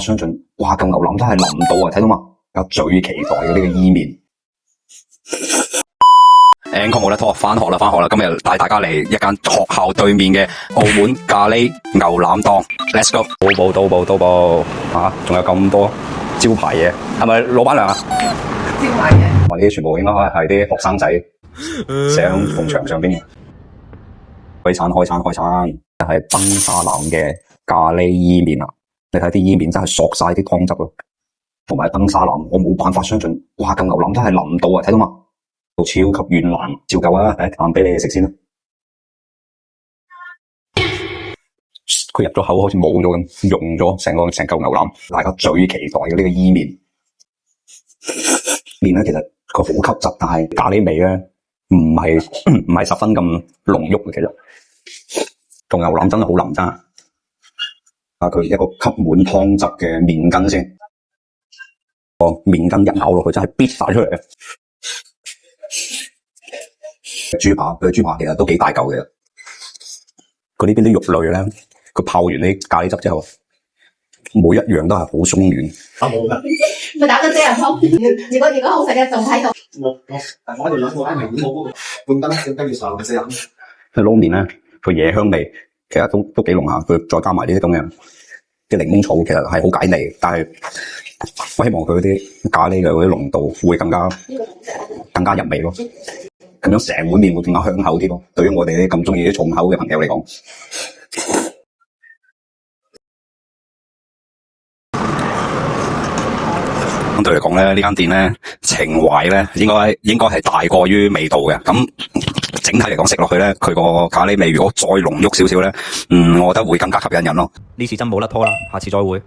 相信，哇！嚿牛腩真係腍到啊，睇到嘛？有最期待嘅呢個伊麵。Encore 冇得拖，翻學啦！今日帶大家嚟一間學校對面嘅澳門咖喱牛腩檔 ，Let's go！ 到步啊！仲有咁多招牌嘢，係咪老闆娘啊？招牌嘢，我呢啲全部應該係啲學生仔寫喺埲牆上邊嘅。開餐，就係燈沙腩嘅咖喱伊麵啊！你睇啲伊麵真係索晒啲湯汁咯，同埋燈沙腩，我冇辦法相信，哇！嚿牛腩真係腍到啊，睇到嘛？到超級軟爛，照舊啊！第一啖俾你哋食先啦。佢入咗口好似冇咗咁，溶咗成嚿牛腩。大家最期待嘅呢個伊麵，麵咧其實佢好吸汁，但係咖喱味咧唔係十分咁濃郁嘅。其實個牛腩真係好腍渣。啊，佢一個吸滿湯汁嘅麵筋先，個麵筋一咬落去真係咇晒出嚟嘅。豬扒其實都幾大嚿嘅，佢呢邊啲肉類咧，佢泡完啲咖喱汁之後，每一樣都係好鬆軟。冇㗎，咪打個遮人湯。如果好食嘅仲喺度。我哋兩個喺明顯冇半斤跟住上嘅聲。佢撈麵咧，佢嘢香味其實都幾濃下，佢再加埋呢啲咁嘅檸檬草，其實係好解膩。但係我希望佢嗰啲咖喱嘅嗰啲濃度會更加入味咯。咁樣成碗麵會更加香口啲咯。對於我哋啲咁中意啲重口嘅朋友嚟講，相對嚟講咧，呢間店咧情懷咧應該係大過於味道嘅。咁整體嚟講食落去咧，佢個咖喱味如果再濃郁少少咧，我覺得會更加吸引人咯。呢次真冇得拖啦，下次再會。